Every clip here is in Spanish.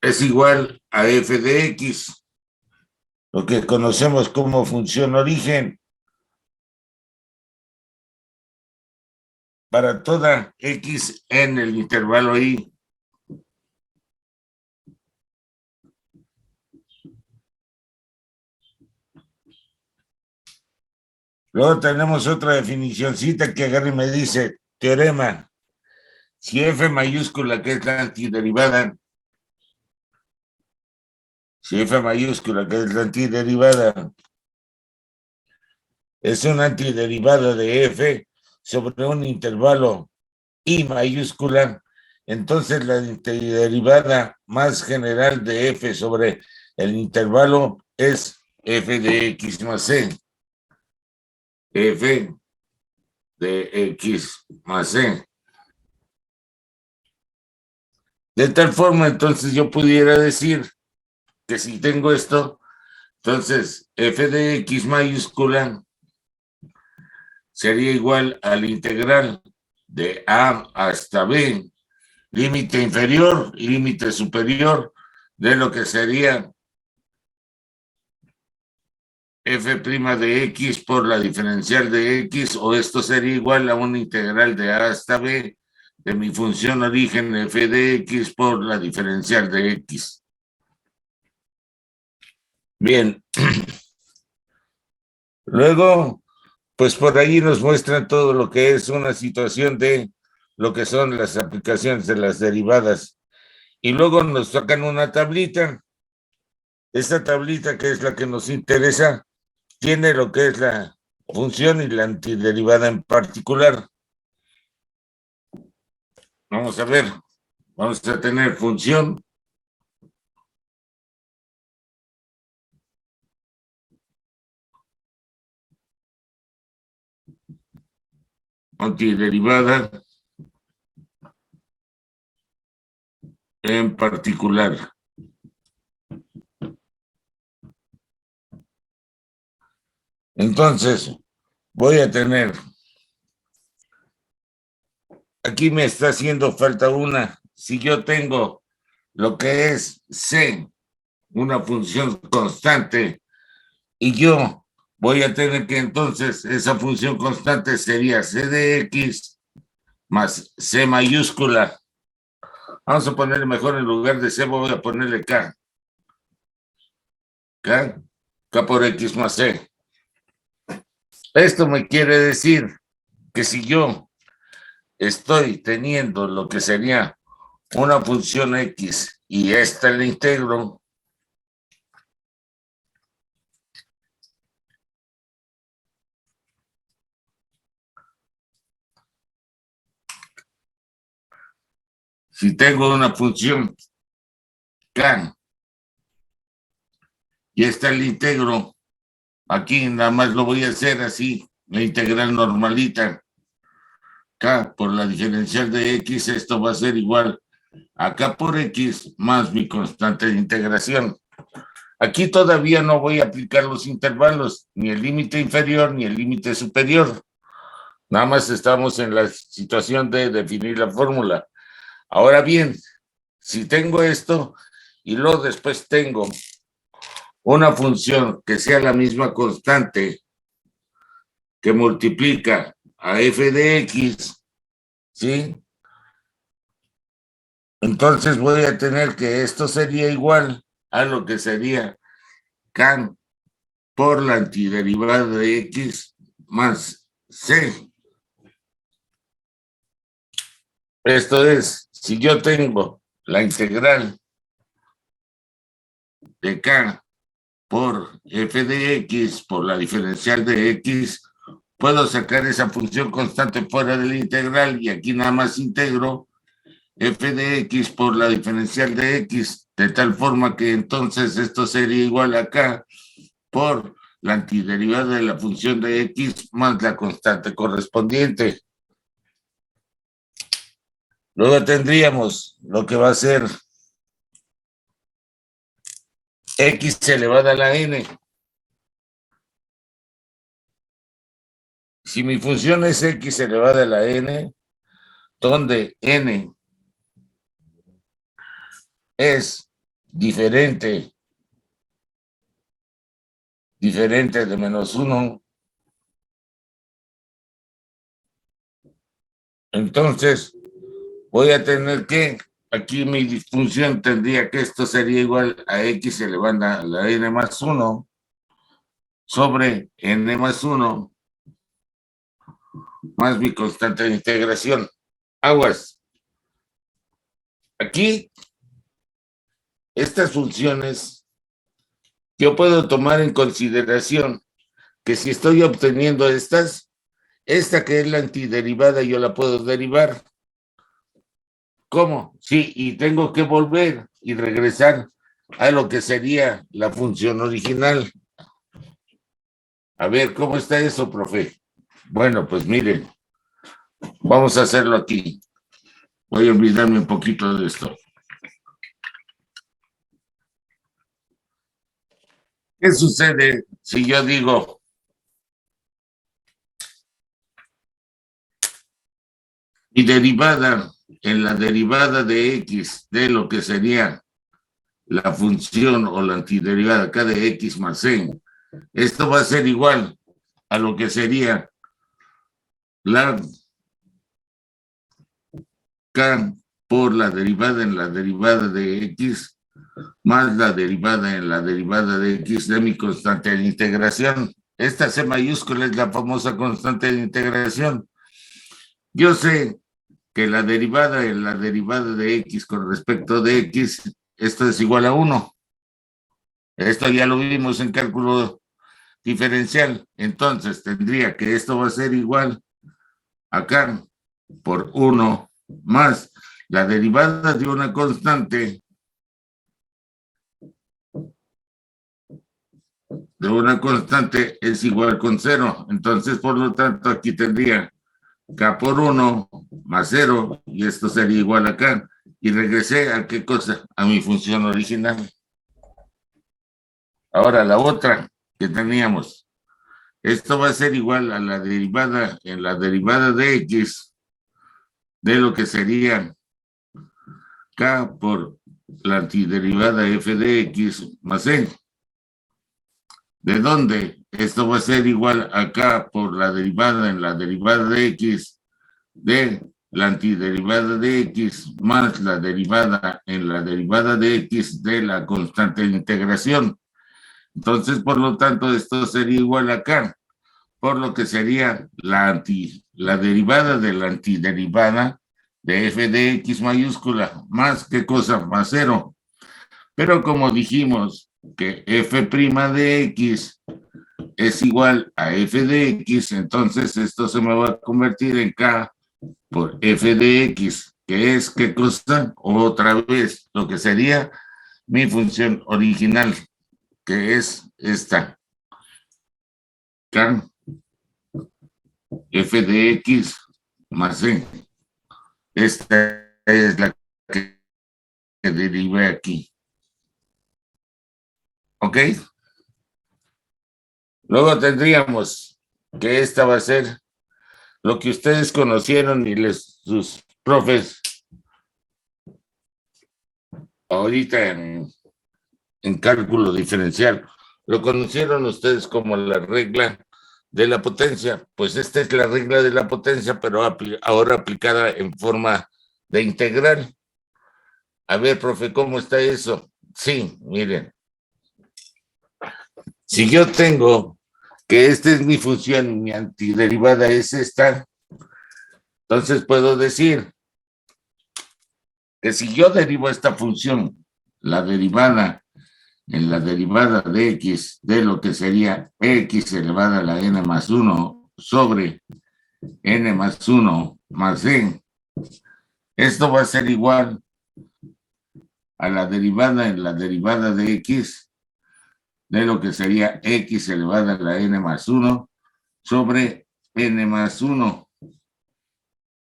es igual a f de x, lo que conocemos como función origen, para toda x en el intervalo y. Luego tenemos otra definicióncita que agarra y me dice, teorema, si f mayúscula, que es la antiderivada, si f mayúscula, que es la antiderivada, es una antiderivada de f sobre un intervalo i mayúscula, entonces la antiderivada más general de f sobre el intervalo es f de x más c. F de x más c. De tal forma, entonces yo pudiera decir que si tengo esto, entonces f de x mayúscula sería igual al integral de a hasta b, límite inferior y límite superior de lo que sería f' de x por la diferencial de x, o esto sería igual a una integral de a hasta b de mi función origen f de x por la diferencial de x. Bien. Luego, pues por ahí nos muestran todo lo que es una situación de lo que son las aplicaciones de las derivadas. Y luego nos sacan una tablita. Esta tablita, que es la que nos interesa, tiene lo que es la función y la antiderivada en particular. Vamos a ver, vamos a tener función antiderivada en particular. Entonces, voy a tener, aquí me está haciendo falta una. Si yo tengo lo que es c, una función constante, y yo voy a tener que entonces esa función constante sería c de x más c mayúscula. Vamos a ponerle mejor, en lugar de c voy a ponerle k. K por x más c. Esto me quiere decir que si yo estoy teniendo lo que sería una función x y esta la integro, si tengo una función k y esta la integro, aquí nada más lo voy a hacer así, la integral normalita, k por la diferencial de x, esto va a ser igual a k por x más mi constante de integración. Aquí todavía no voy a aplicar los intervalos, ni el límite inferior ni el límite superior. Nada más estamos en la situación de definir la fórmula. Ahora bien, si tengo esto y luego después tengo una función que sea la misma constante que multiplica a f de x, ¿sí? Entonces voy a tener que esto sería igual a lo que sería k por la antiderivada de x más c. Esto es, si yo tengo la integral de k por f de x por la diferencial de x, puedo sacar esa función constante fuera de la integral y aquí nada más integro f de x por la diferencial de x, de tal forma que entonces esto sería igual a k por la antiderivada de la función de x más la constante correspondiente. Luego tendríamos lo que va a ser x elevada a la n. Si mi función es x elevada a la n, donde n es diferente de -1. Entonces, voy a tener que, aquí mi disfunción tendría que esto sería igual a x elevado a la n más 1 sobre n más 1 más mi constante de integración. Aguas. Aquí, estas funciones, yo puedo tomar en consideración que si estoy obteniendo esta que es la antiderivada, yo la puedo derivar. ¿Cómo? Sí, y tengo que volver y regresar a lo que sería la función original. A ver, ¿cómo está eso, profe? Bueno, pues miren, vamos a hacerlo aquí. Voy a olvidarme un poquito de esto. ¿Qué sucede si yo digo mi derivada en la derivada de x de lo que sería la función o la antiderivada k de x más c? Esto va a ser igual a lo que sería la k por la derivada en la derivada de x más la derivada en la derivada de x de mi constante de integración. Esta C mayúscula es la famosa constante de integración. Yo sé que la derivada en la derivada de x con respecto de x, esto es igual a 1. Esto ya lo vimos en cálculo diferencial. Entonces tendría que esto va a ser igual acá por 1 más la derivada de una constante es igual con 0. Entonces, por lo tanto, aquí tendría k por 1 más 0, y esto sería igual a k. Y regresé a qué cosa? A mi función original. Ahora, la otra que teníamos. Esto va a ser igual a la derivada en la derivada de x de lo que sería k por la antiderivada f de x más c. ¿De dónde? Esto va a ser igual a k por la derivada en la derivada de x de la antiderivada de x más la derivada en la derivada de x de la constante de integración. Entonces, por lo tanto, esto sería igual a k, por lo que sería la derivada de la antiderivada de f de x mayúscula, más qué cosa, más 0. Pero como dijimos que f' de x es igual a f de x, entonces esto se me va a convertir en k por f de x, que es qué cosa, otra vez, lo que sería mi función original, que es esta, k f de x más c. Esta es la que derivé aquí. ¿Ok? Luego tendríamos que esta va a ser lo que ustedes conocieron y sus profes ahorita en cálculo diferencial, lo conocieron ustedes como la regla de la potencia. Pues esta es la regla de la potencia, pero ahora aplicada en forma de integral. A ver, profe, ¿cómo está eso? Sí, miren. Si yo tengo que esta es mi función y mi antiderivada es esta, entonces puedo decir que si yo derivo esta función, la derivada en la derivada de x de lo que sería x elevada a la n más 1 sobre n más 1 más c, esto va a ser igual a la derivada en la derivada de x de lo que sería x elevada a la n más 1 sobre n más 1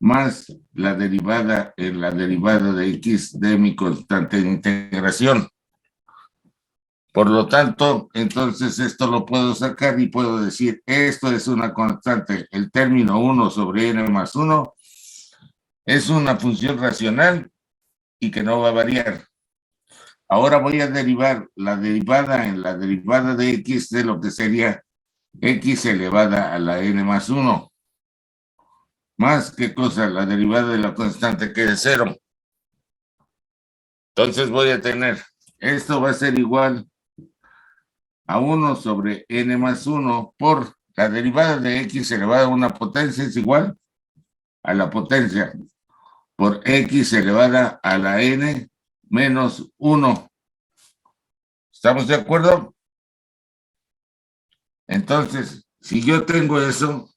más la derivada en la derivada de x de mi constante de integración. Por lo tanto, entonces esto lo puedo sacar y puedo decir, esto es una constante, el término 1 sobre n más 1 es una función racional y que no va a variar. Ahora voy a derivar la derivada en la derivada de x de lo que sería x elevada a la n más 1. Más, ¿qué cosa? La derivada de la constante que es 0. Entonces voy a tener, esto va a ser igual a 1 sobre n más 1 por la derivada de x elevada a una potencia es igual a la potencia por x elevada a la n menos 1. ¿Estamos de acuerdo? Entonces, si yo tengo eso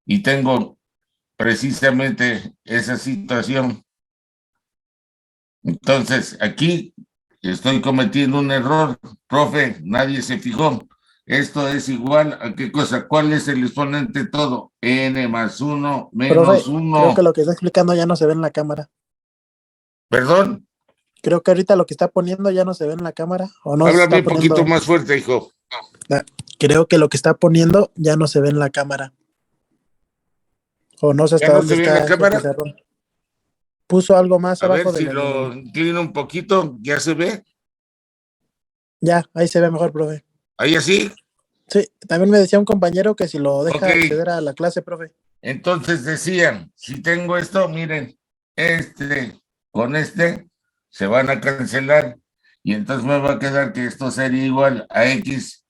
y tengo precisamente esa situación, entonces aquí estoy cometiendo un error, profe, nadie se fijó. Esto es igual a qué cosa, ¿cuál es el exponente de todo? N más 1 menos Profe, creo que 1. lo que está explicando ya no se ve en la cámara. Perdón, Creo que ahorita lo que está poniendo ya no se ve en la cámara. O no se háblame está un poquito poniendo. más fuerte, hijo. Creo que lo que está poniendo ya no se ve en la cámara. O no sé ¿Ya hasta no dónde se ve en la está ese cámara? pizarrón. Puso algo más A ver abajo si lo inclino un poquito, ¿ya se ve? Ya, ahí se ve mejor, profe. ¿Ahí así? Sí, también me decía un compañero que si lo Ok, deja acceder a la clase, profe. entonces decían, si tengo esto, miren, este con este se van a cancelar y entonces me va a quedar que esto sería igual a x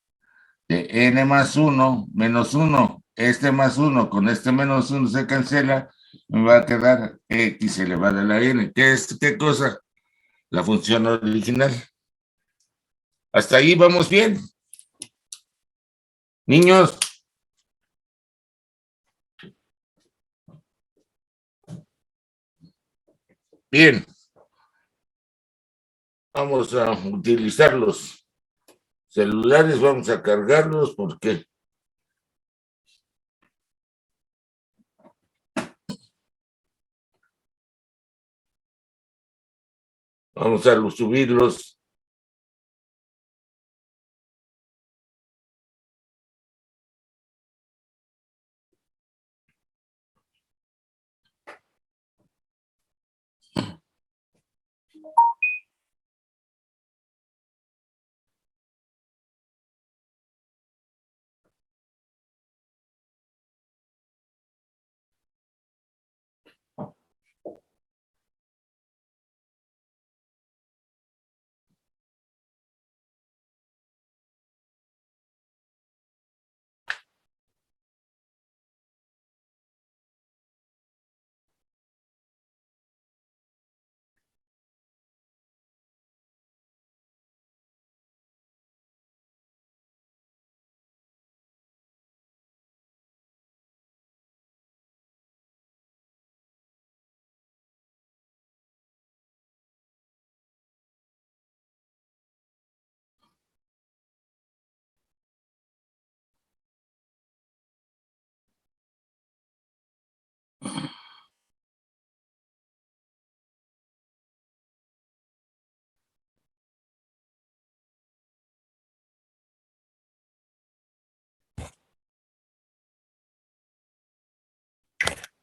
de n más 1 menos 1. Este más 1 con este menos 1 se cancela, me va a quedar x elevado a la n. ¿Qué es qué cosa? La función original. Hasta ahí vamos bien. Niños, bien, vamos a utilizar los celulares, vamos a cargarlos porque vamos a subirlos.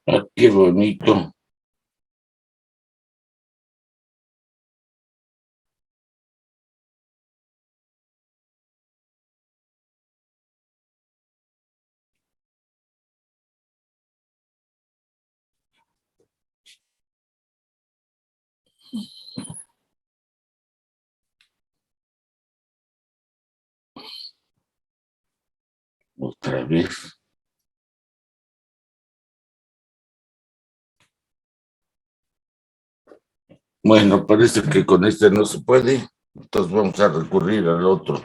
Ah, qué bonito. Otra vez. Bueno, parece que con este no se puede, entonces vamos a recurrir al otro.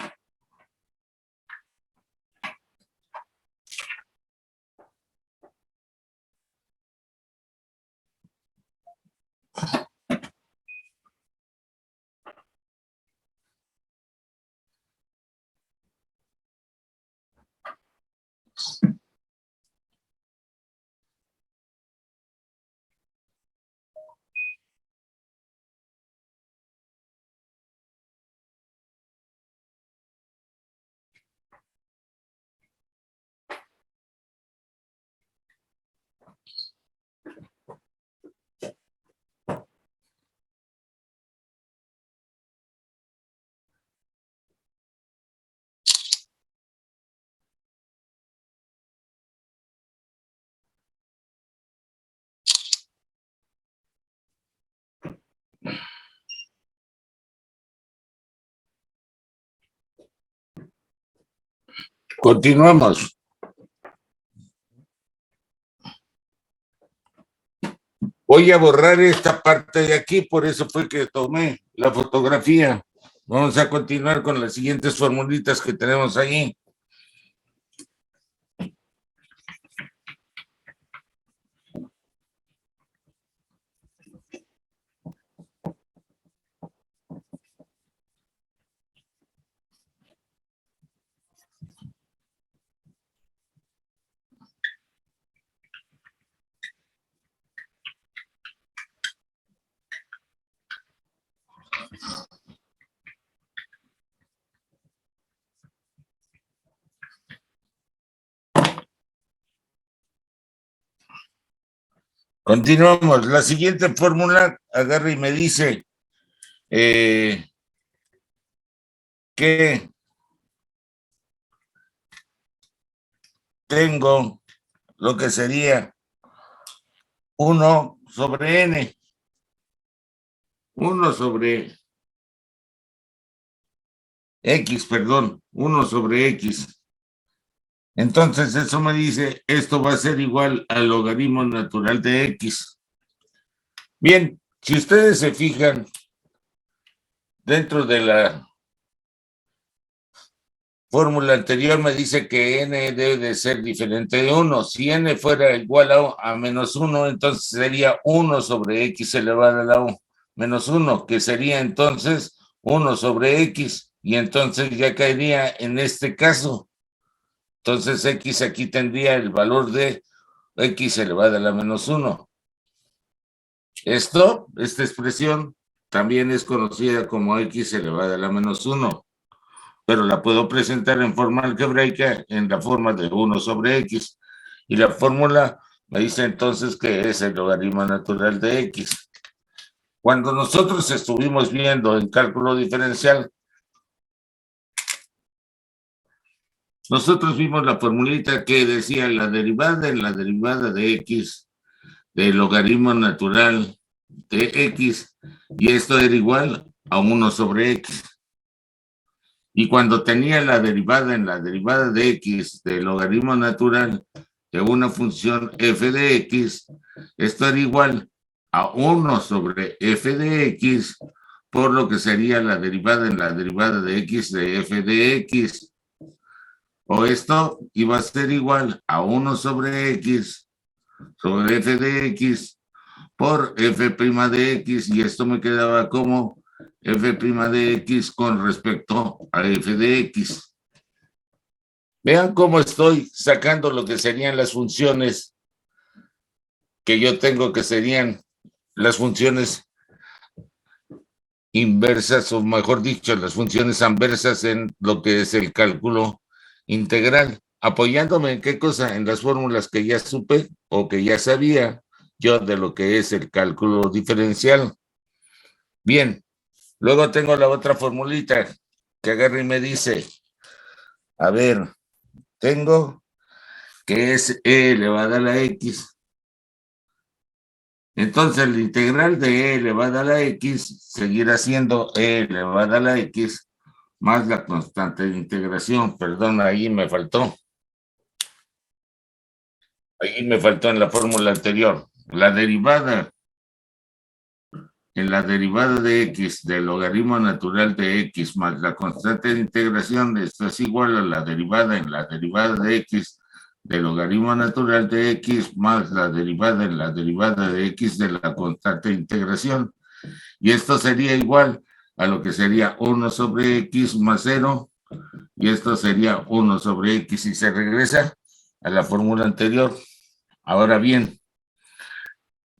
Continuamos. Voy a borrar esta parte de aquí, por eso fue que tomé la fotografía. Vamos a continuar con las siguientes formulitas que tenemos ahí. Continuamos. La siguiente fórmula agarra y me dice que tengo lo que sería 1 sobre n. 1 sobre x, perdón, 1 sobre x. Entonces eso me dice, esto va a ser igual al logaritmo natural de x. Bien, si ustedes se fijan, dentro de la fórmula anterior me dice que n debe de ser diferente de 1. Si n fuera igual a menos 1, entonces sería 1 sobre x elevado a la menos 1, que sería entonces 1 sobre x, y entonces ya caería en este caso. Entonces x aquí tendría el valor de x elevado a la menos 1. Esta expresión también es conocida como x elevado a la menos 1, pero la puedo presentar en forma algebraica en la forma de 1 sobre x. Y la fórmula me dice entonces que es el logaritmo natural de x. Cuando nosotros estuvimos viendo en cálculo diferencial, nosotros vimos la formulita que decía la derivada en la derivada de x del logaritmo natural de x, y esto era igual a 1 sobre x. Y cuando tenía la derivada en la derivada de x del logaritmo natural de una función f de x, esto era igual a 1 sobre f de x, por lo que sería la derivada en la derivada de x de f de x. O esto iba a ser igual a 1 sobre x sobre f de x por f' de x, y esto me quedaba como f' de x con respecto a f de x. Vean cómo estoy sacando lo que serían las funciones que yo tengo, que serían las funciones inversas, o mejor dicho, las funciones anversas en lo que es el cálculo integral. ¿Apoyándome en qué cosa? En las fórmulas que ya supe o que ya sabía yo de lo que es el cálculo diferencial. Bien, luego tengo la otra formulita que agarra y me dice, a ver, tengo que es e elevada a la x. Entonces la integral de e elevada a la x seguirá siendo e elevada a la x más la constante de integración. Perdón, ahí me faltó. Ahí me faltó en la fórmula anterior. La derivada en la derivada de x del logaritmo natural de x más la constante de integración, esto es igual a la derivada en la derivada de x del logaritmo natural de x más la derivada en la derivada de x de la constante de integración. Y esto sería igual a lo que sería 1 sobre x más 0, y esto sería 1 sobre x, y se regresa a la fórmula anterior. Ahora bien,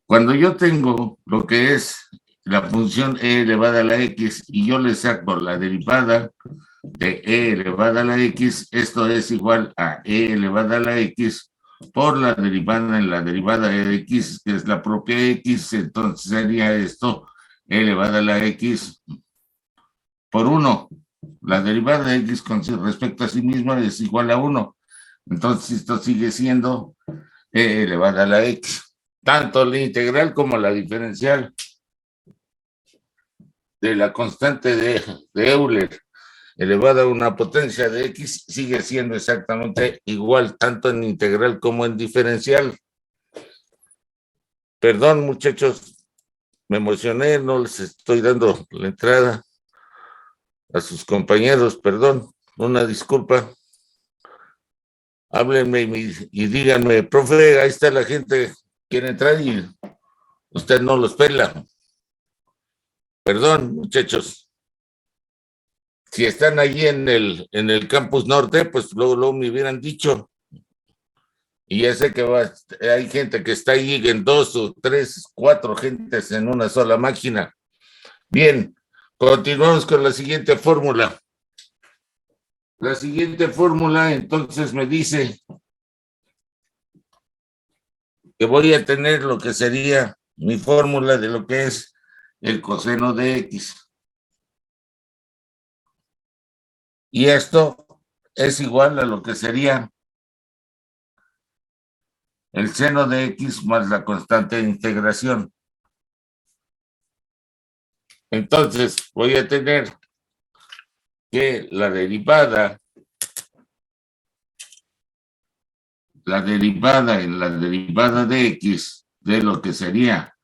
cuando yo tengo lo que es la función e elevada a la x y yo le saco la derivada de e elevada a la x, esto es igual a e elevada a la x por la derivada en la derivada de x, que es la propia x. Entonces sería esto e elevada a la x por 1. La derivada de x con respecto a sí misma es igual a 1. Entonces esto sigue siendo e elevada a la x. Tanto la integral como la diferencial de la constante de Euler elevado a una potencia de x sigue siendo exactamente igual, tanto en integral como en diferencial. Perdón, muchachos, me emocioné, no les estoy dando la entrada a sus compañeros, perdón, una disculpa. Háblenme y díganme, profe, ahí está la gente, quiere entrar y usted no los pela. Perdón, muchachos. Si están allí en el campus norte, pues luego me hubieran dicho. Y ya sé que hay gente que está ahí en 2 o 3, 4 gentes en una sola máquina. Bien, continuamos con la siguiente fórmula. La siguiente fórmula entonces me dice que voy a tener lo que sería mi fórmula de lo que es el coseno de x. Y esto es igual a lo que sería el seno de x más la constante de integración. Entonces voy a tener que la derivada en la derivada de x de lo que sería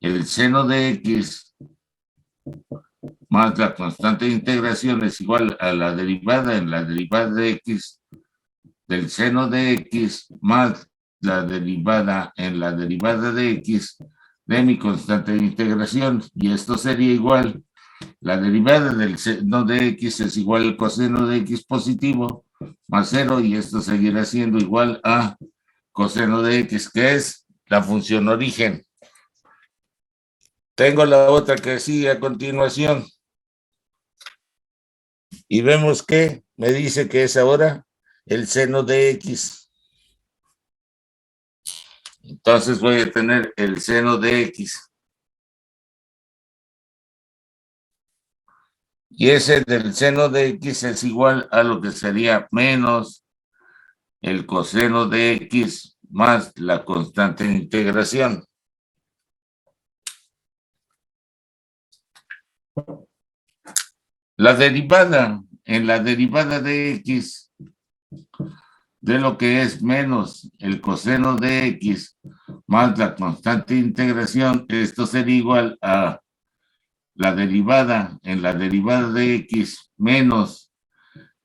el seno de x más la constante de integración es igual a la derivada en la derivada de x del seno de x más la derivada en la derivada de x de mi constante de integración. Y esto sería igual, la derivada del seno de x es igual al coseno de x positivo más 0, y esto seguirá siendo igual a coseno de x, que es la función origen. Tengo la otra que sigue a continuación. Y vemos que me dice que es ahora el seno de x. Entonces voy a tener el seno de x. Y ese del seno de x es igual a lo que sería menos el coseno de x más la constante de integración. La derivada en la derivada de x de lo que es menos el coseno de x más la constante de integración, esto sería igual a la derivada en la derivada de x menos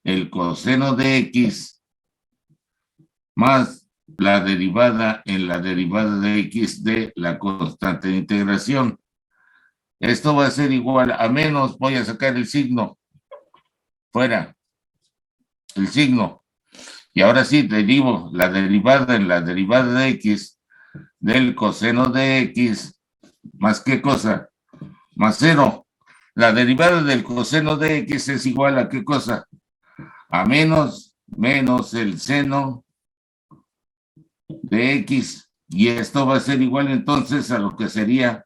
el coseno de x más la derivada en la derivada de x de la constante de integración. Esto va a ser igual a menos, voy a sacar el signo, fuera, el signo. Y ahora sí, derivo la derivada en la derivada de x del coseno de x, más qué cosa, más 0. La derivada del coseno de x es igual a qué cosa, a menos el seno de x. Y esto va a ser igual entonces a lo que sería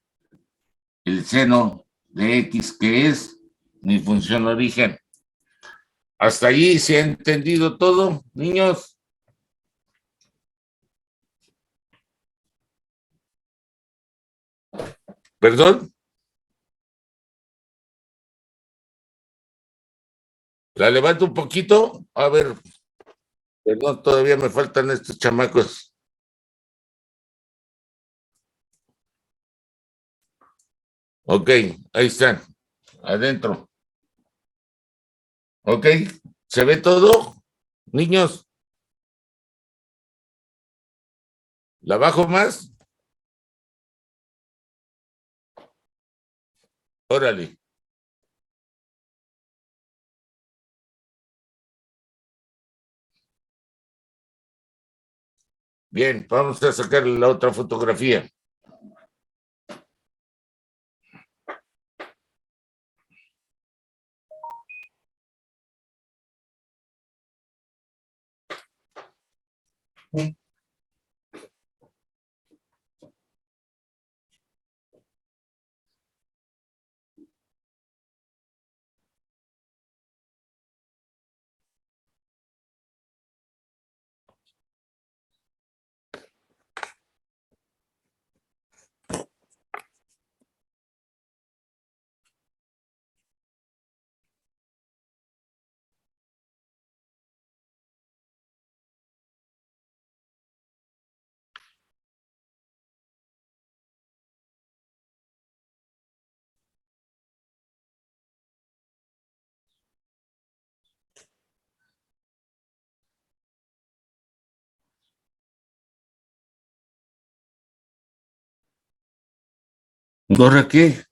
el seno de x, que es mi función origen. ¿Hasta ahí se ha entendido todo, niños? ¿Perdón? ¿La levanto un poquito? A ver, perdón, todavía me faltan estos chamacos. Ok, ahí están, adentro. Ok, ¿se ve todo, niños? ¿La bajo más? Órale. Bien, vamos a sacar la otra fotografía. ¿Ahora qué?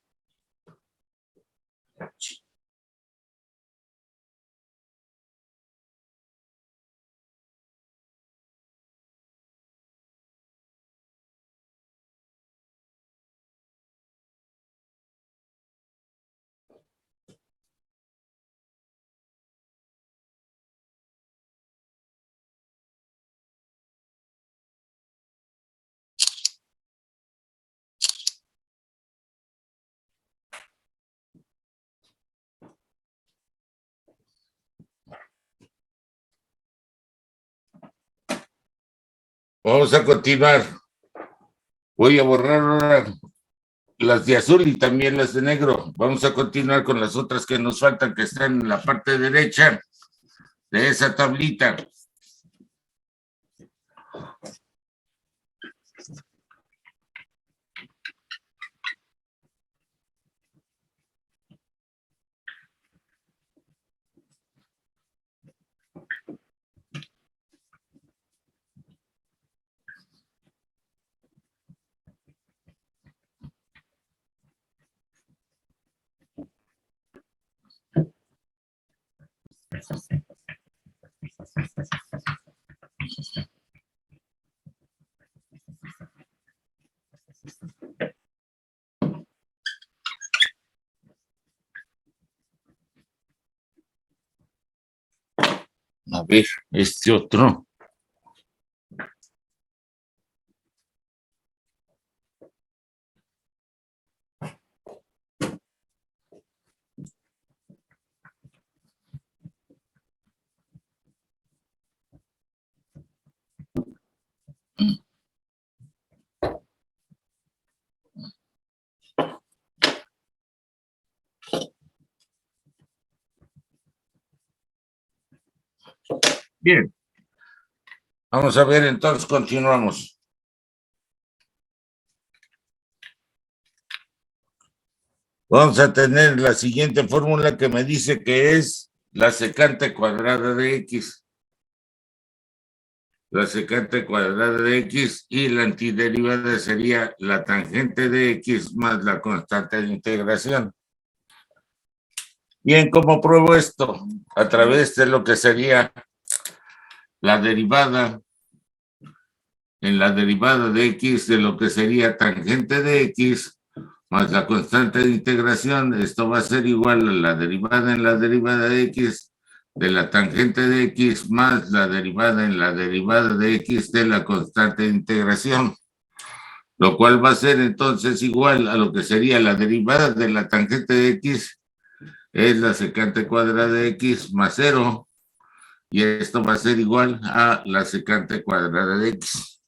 Vamos a continuar. Voy a borrar ahora las de azul y también las de negro. Vamos a continuar con las otras que nos faltan, que están en la parte derecha de esa tablita. A ver, este otro. Bien. Vamos a ver, entonces continuamos. Vamos a tener la siguiente fórmula que me dice que es la secante cuadrada de X. La secante cuadrada de X y la antiderivada sería la tangente de X más la constante de integración. Bien, ¿cómo pruebo esto? A través de lo que sería la derivada en la derivada de X de lo que sería tangente de X más la constante de integración. Esto va a ser igual a la derivada en la derivada de X de la tangente de X más la derivada en la derivada de X de la constante de integración. Lo cual va a ser entonces igual a lo que sería la derivada de la tangente de X es la secante cuadrada de X más 0 y esto va a ser igual a la secante cuadrada de X.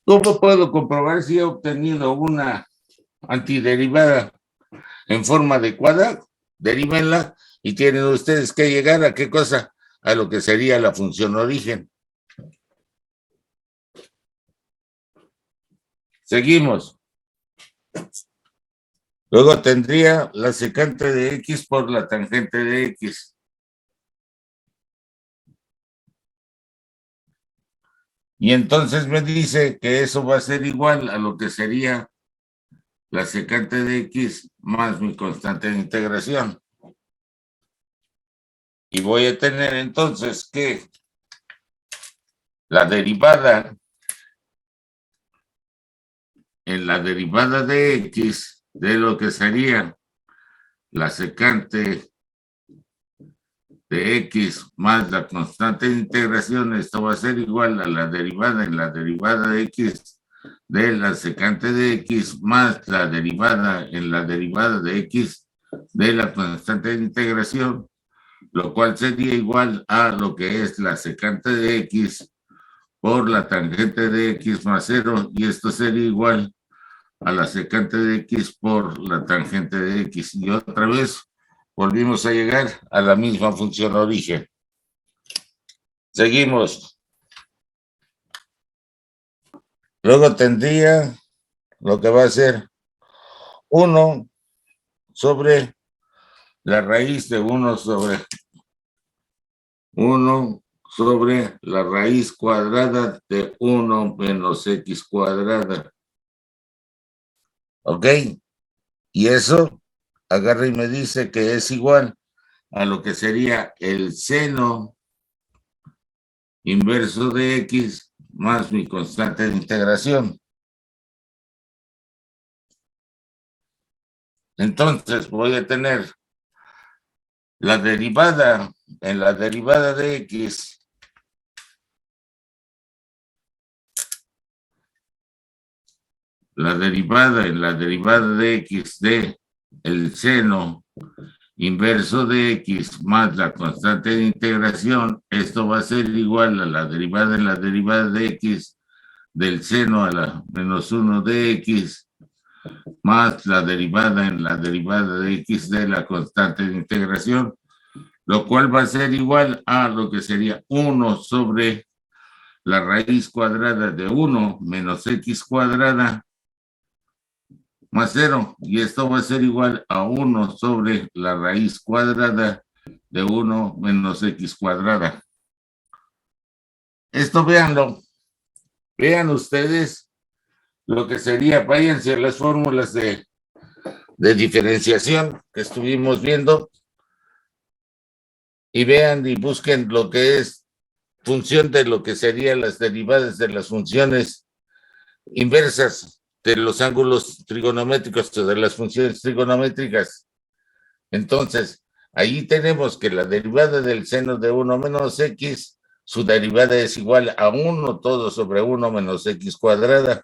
¿Cómo puedo comprobar si he obtenido una antiderivada en forma adecuada? Derívenla y tienen ustedes que llegar a qué cosa, a lo que sería la función origen. Seguimos. Luego tendría la secante de X por la tangente de X. Y entonces me dice que eso va a ser igual a lo que sería la secante de X más mi constante de integración. Y voy a tener entonces que la derivada en la derivada de X de lo que sería la secante de X más la constante de integración, esto va a ser igual a la derivada en la derivada de X de la secante de X más la derivada en la derivada de X de la constante de integración, lo cual sería igual a lo que es la secante de X por la tangente de X más 0 y esto sería igual a la secante de X por la tangente de X. Y otra vez volvimos a llegar a la misma función origen. Seguimos. Luego tendría lo que va a ser 1 sobre la raíz de 1 sobre la raíz cuadrada de 1 menos X cuadrada. ¿Ok? Y eso agarra y me dice que es igual a lo que sería el seno inverso de X más mi constante de integración. Entonces voy a tener la derivada en la derivada de X la derivada en la derivada de X de el seno inverso de X más la constante de integración, esto va a ser igual a la derivada en la derivada de X del seno a la menos 1 de X más la derivada en la derivada de X de la constante de integración, lo cual va a ser igual a lo que sería 1 sobre la raíz cuadrada de 1 menos X cuadrada más 0, y esto va a ser igual a 1 sobre la raíz cuadrada de 1 menos X cuadrada. Esto véanlo, vean ustedes lo que sería, váyanse a las fórmulas de diferenciación que estuvimos viendo y vean y busquen lo que es función de lo que serían las derivadas de las funciones inversas de los ángulos trigonométricos o de las funciones trigonométricas. Entonces, ahí tenemos que la derivada del seno de 1 menos X, su derivada es igual a 1 todo sobre 1 menos X cuadrada.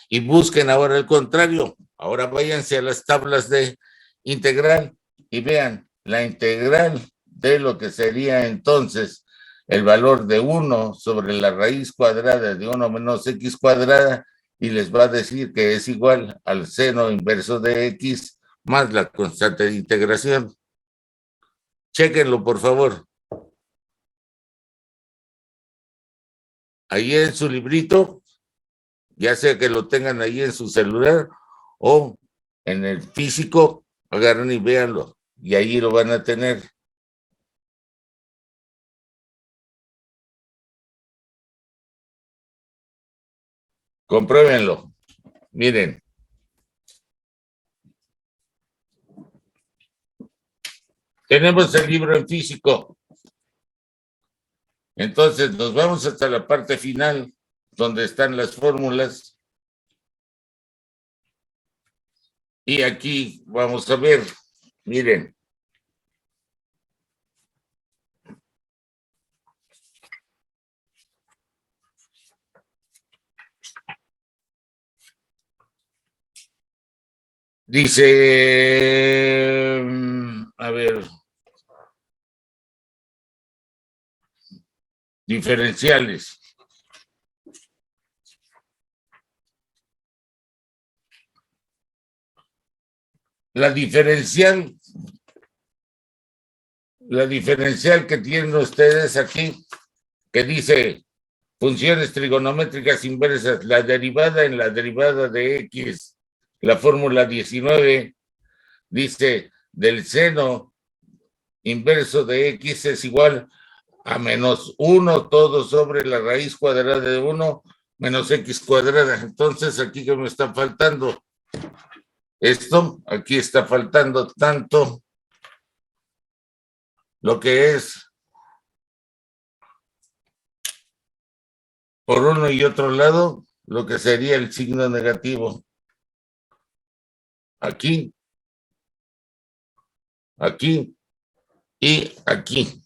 Y busquen ahora el contrario. Ahora váyanse a las tablas de integral y vean la integral de lo que sería entonces el valor de 1 sobre la raíz cuadrada de 1 menos X cuadrada, y les va a decir que es igual al seno inverso de X más la constante de integración. Chéquenlo, por favor. Ahí en su librito, ya sea que lo tengan ahí en su celular o en el físico, agarren y véanlo, y ahí lo van a tener. Compruébenlo. Miren. Tenemos el libro en físico. Entonces nos vamos hasta la parte final, donde están las fórmulas. Y aquí vamos a ver, miren. Dice, a ver, diferenciales. La diferencial que tienen ustedes aquí, que dice funciones trigonométricas inversas, la derivada en la derivada de X, la fórmula 19, dice del seno inverso de X es igual a menos 1 todo sobre la raíz cuadrada de 1 menos X cuadrada. Entonces, aquí que me está faltando esto, aquí está faltando tanto lo que es por uno y otro lado, lo que sería el signo negativo. Aquí, aquí y aquí.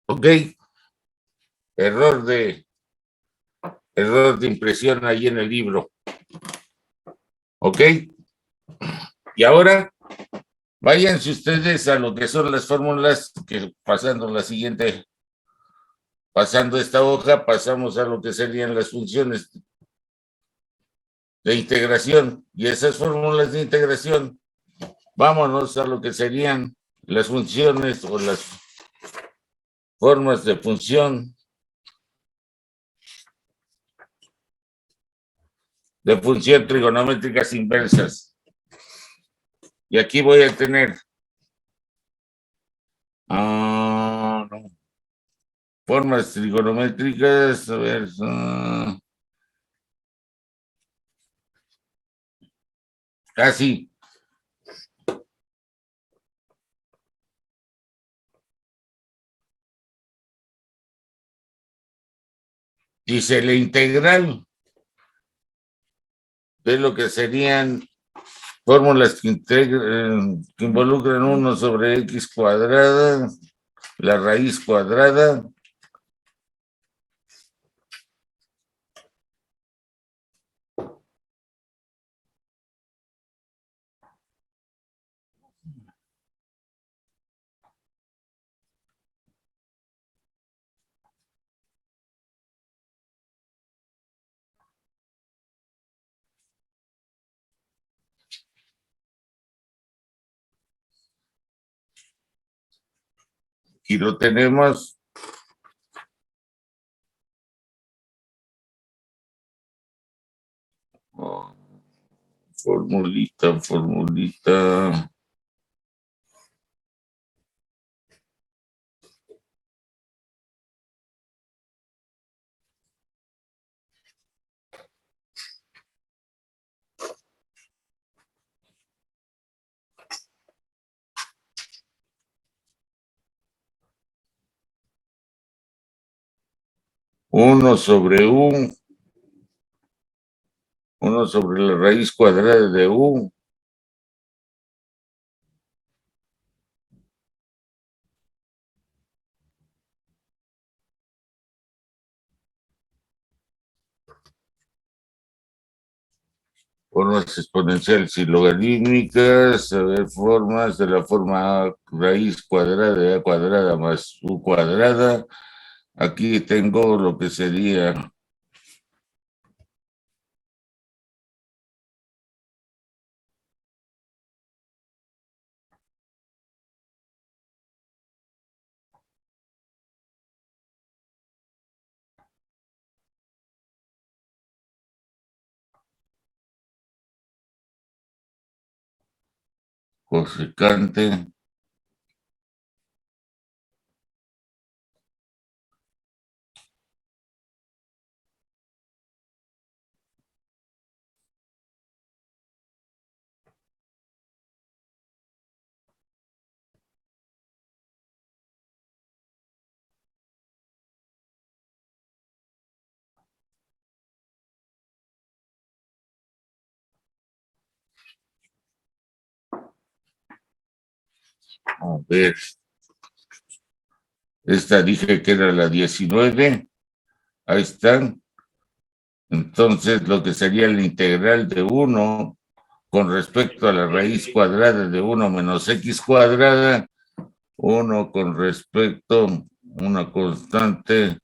¿Ok? Error de impresión ahí en el libro. ¿Ok? Y ahora, váyanse ustedes a lo que son las fórmulas, que pasando la siguiente, pasando esta hoja, pasamos a lo que serían las funciones de integración. Y esas fórmulas de integración, vámonos a lo que serían las funciones o las formas de función trigonométricas inversas. Y aquí voy a tener formas trigonométricas, a ver, Casi. Dice la integral de lo que serían fórmulas que involucran 1 sobre x cuadrada, la raíz cuadrada, y lo tenemos. Oh, formulita. 1 sobre u, 1 sobre la raíz cuadrada de u, formas exponenciales y logarítmicas, a ver, formas de la forma a raíz cuadrada de a cuadrada más u cuadrada. Aquí tengo lo que sería cosecante. A ver, esta dije que era la 19. Ahí están. Entonces, lo que sería la integral de 1 con respecto a la raíz cuadrada de 1 menos x cuadrada, 1 con respecto a una constante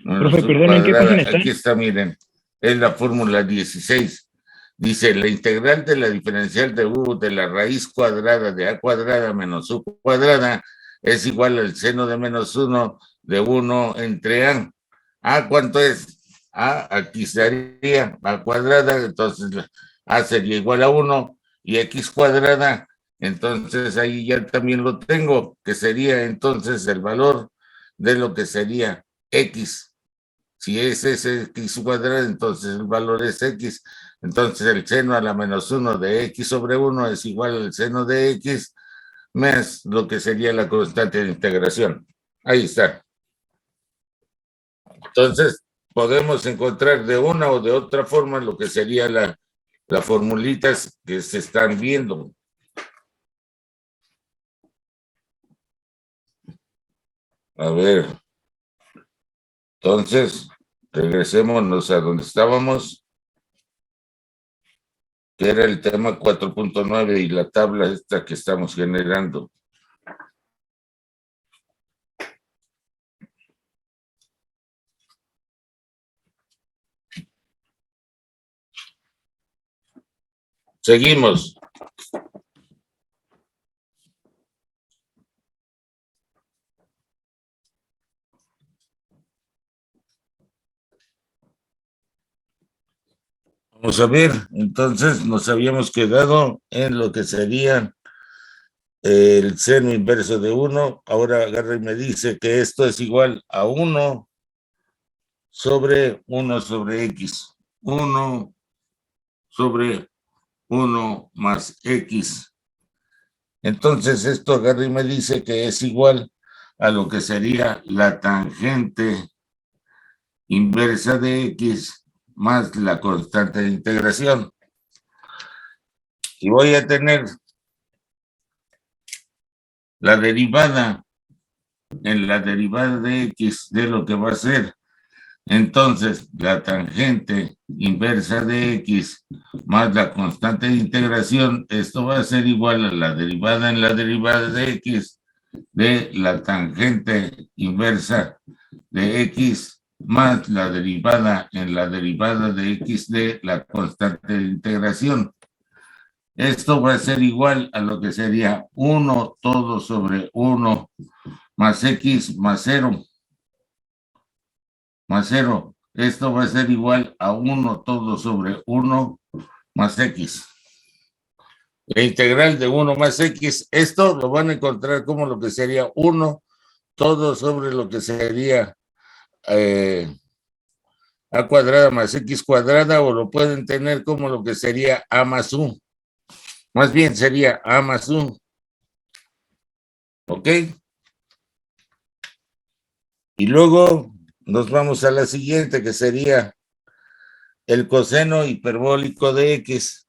menos Profe, u perdón, ¿en qué cuadrada. página está? Aquí está, miren, es la fórmula 16. Dice, la integral de la diferencial de u de la raíz cuadrada de a cuadrada menos u cuadrada es igual al seno de menos 1 de 1 entre a. ¿A cuánto es? Aquí sería a cuadrada, entonces a sería igual a 1 y x cuadrada, entonces ahí ya también lo tengo, que sería entonces el valor de lo que sería x. Si es x cuadrada, entonces el valor es x. Entonces el seno a la menos 1 de x sobre 1 es igual al seno de x más lo que sería la constante de integración. Ahí está. Entonces, podemos encontrar de una o de otra forma lo que sería las formulitas que se están viendo. A ver, entonces, regresémonos a donde estábamos, que era el tema 4.9 y la tabla esta que estamos generando. Seguimos. Vamos a ver, entonces nos habíamos quedado en lo que sería el seno inverso de 1. Ahora agarra y me dice que esto es igual a 1 sobre 1 sobre x. 1 sobre 1 más X. Entonces esto agarra y me dice que es igual a lo que sería la tangente inversa de X más la constante de integración. Y voy a tener la derivada en la derivada de X de lo que va a ser. Entonces, la tangente inversa de X más la constante de integración, esto va a ser igual a la derivada en la derivada de X de la tangente inversa de X más la derivada en la derivada de X de la constante de integración. Esto va a ser igual a lo que sería 1 todo sobre 1 más X más 0. Más 0. Esto va a ser igual a 1 todo sobre 1 más X. La integral de 1 más X, esto lo van a encontrar como lo que sería 1 todo sobre lo que sería A cuadrada más X cuadrada, o lo pueden tener como lo que sería A más U. Más bien sería A más U. ¿Ok? Y luego nos vamos a la siguiente, que sería el coseno hiperbólico de X.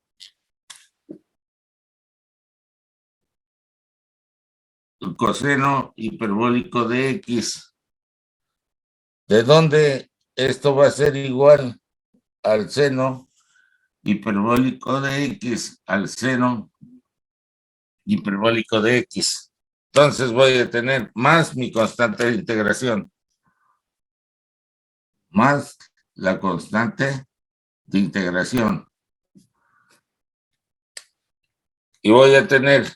El coseno hiperbólico de X. ¿De dónde esto va a ser igual al seno hiperbólico de X, al seno hiperbólico de X? Entonces voy a tener más mi constante de integración, más la constante de integración. Y voy a tener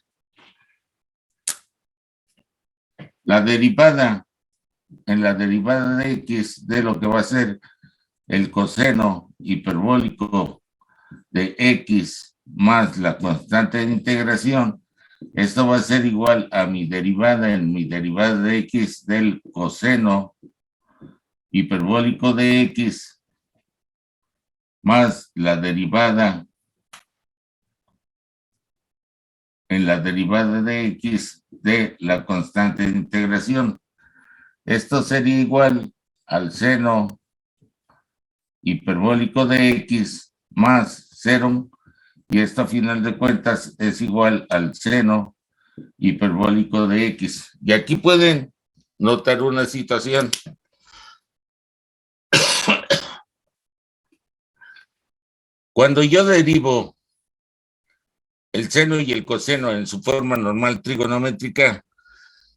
la derivada en la derivada de X de lo que va a ser el coseno hiperbólico de X más la constante de integración. Esto va a ser igual a mi derivada en mi derivada de X del coseno hiperbólico de X más la derivada en la derivada de X de la constante de integración. Esto sería igual al seno hiperbólico de X más 0, y esto a final de cuentas es igual al seno hiperbólico de X. Y aquí pueden notar una situación. Cuando yo derivo el seno y el coseno en su forma normal trigonométrica,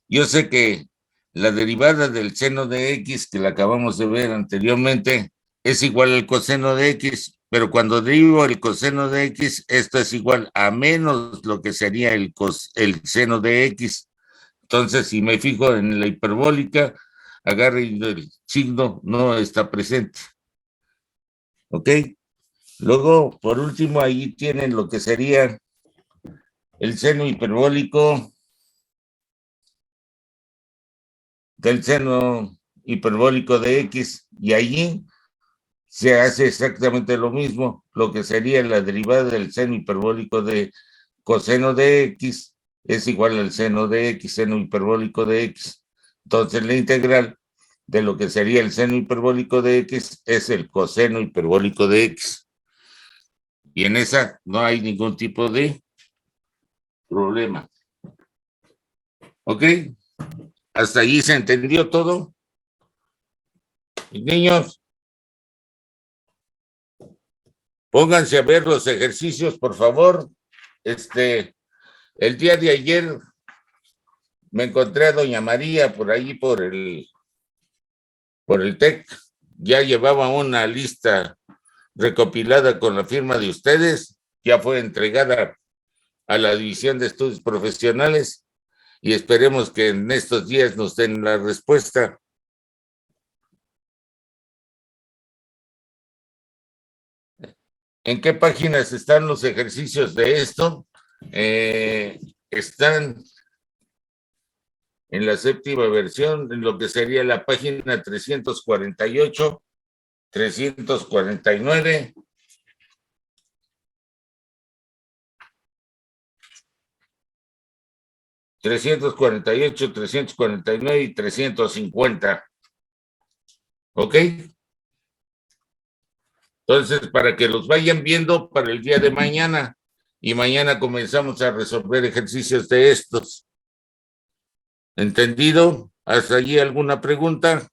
yo sé que la derivada del seno de X, que la acabamos de ver anteriormente, es igual al coseno de X, pero cuando derivo el coseno de X, esto es igual a menos lo que sería el seno de X. Entonces, si me fijo en la hiperbólica, agarre y el signo no está presente. ¿Ok? Luego, por último, ahí tienen lo que sería el seno hiperbólico del seno hiperbólico de X, y allí se hace exactamente lo mismo, lo que sería la derivada del seno hiperbólico de coseno de X es igual al seno de X, seno hiperbólico de X. Entonces la integral de lo que sería el seno hiperbólico de X es el coseno hiperbólico de X. Y en esa no hay ningún tipo de problema. ¿Ok? ¿Hasta allí se entendió todo? Mis niños, pónganse a ver los ejercicios, por favor. El día de ayer me encontré a doña María por ahí por el TEC. Ya llevaba una lista recopilada con la firma de ustedes, ya fue entregada a la División de Estudios Profesionales y esperemos que en estos días nos den la respuesta. ¿En qué páginas están los ejercicios de esto? Están en la séptima versión, en lo que sería la página 348, 349 348, 349 y 350. ¿Ok? Entonces, para que los vayan viendo para el día de mañana, y mañana comenzamos a resolver ejercicios de estos. ¿Entendido? ¿Hasta allí alguna pregunta?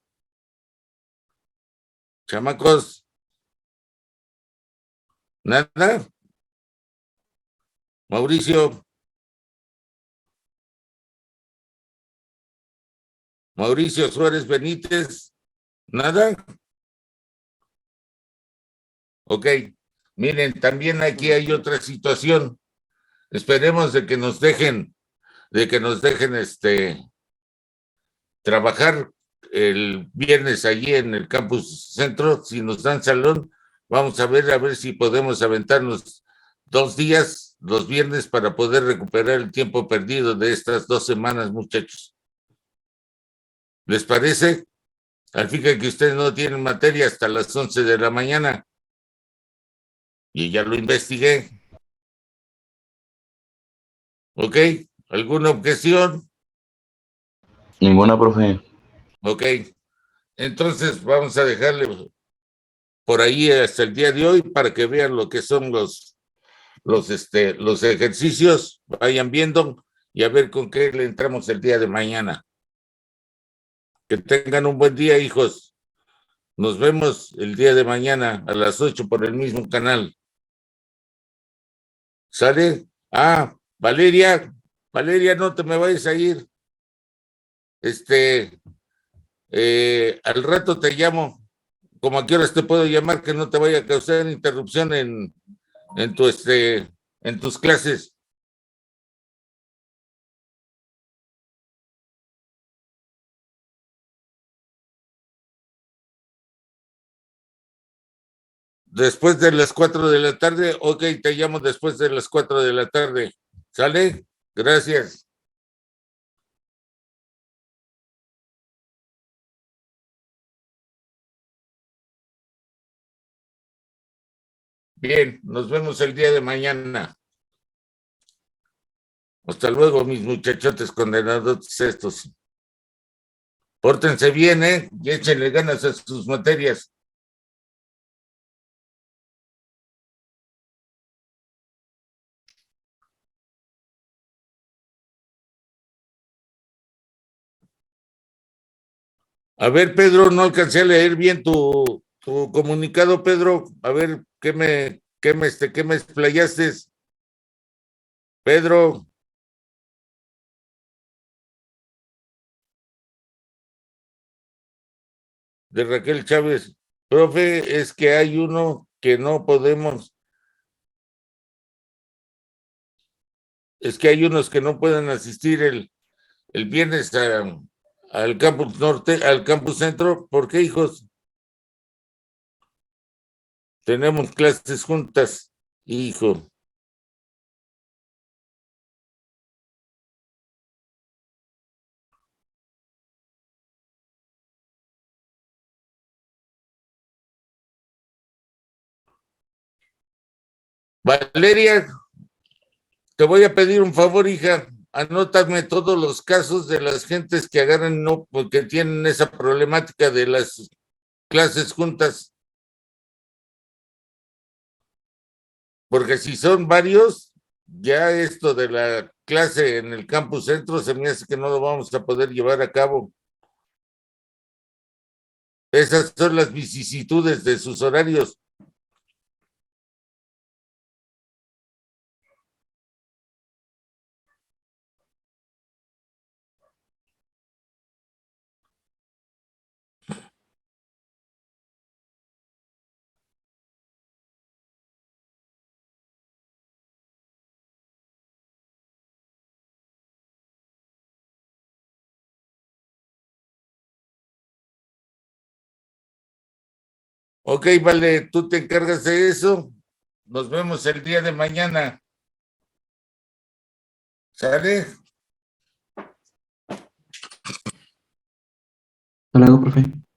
Chamacos. ¿Nada? Mauricio. Mauricio Suárez Benítez. ¿Nada? Ok. Miren, también aquí hay otra situación. Esperemos de que nos dejen trabajar el viernes allí en el campus centro. Si nos dan salón, vamos a ver si podemos aventarnos 2 días los viernes para poder recuperar el tiempo perdido de estas 2 semanas, muchachos. ¿Les parece? Al fin que ustedes no tienen materia hasta las 11 de la mañana. Y ya lo investigué. ¿Ok? ¿Alguna objeción? Ninguna, profe. Ok. Entonces vamos a dejarle por ahí hasta el día de hoy para que vean lo que son los ejercicios, vayan viendo y a ver con qué le entramos el día de mañana. Que tengan un buen día, hijos. Nos vemos el día de mañana a las 8 por el mismo canal. ¿Sale? Ah, Valeria, no te me vayas a ir. Al rato te llamo. ¿Cómo a qué horas te puedo llamar que no te vaya a causar interrupción en tus clases? Después de las 4 de la tarde, ok, te llamo después de las 4 de la tarde. ¿Sale? Gracias. Bien, nos vemos el día de mañana. Hasta luego, mis muchachotes condenados estos. Pórtense bien, y échenle ganas a sus materias. A ver, Pedro, no alcancé a leer bien tu comunicado, Pedro. A ver, ¿qué me explayaste? Pedro. De Raquel Chávez. Profe, es que hay uno que no podemos. Es que hay unos que no pueden asistir el viernes al campus norte, al campus centro. ¿Por qué, hijos? Tenemos clases juntas, hijo. Valeria, te voy a pedir un favor, hija. Anótame todos los casos de las gentes que agarran, no, porque tienen esa problemática de las clases juntas. Porque si son varios, ya esto de la clase en el campus centro se me hace que no lo vamos a poder llevar a cabo. Esas son las vicisitudes de sus horarios. Ok, vale, tú te encargas de eso. Nos vemos el día de mañana. ¿Sale? Hasta luego, profe.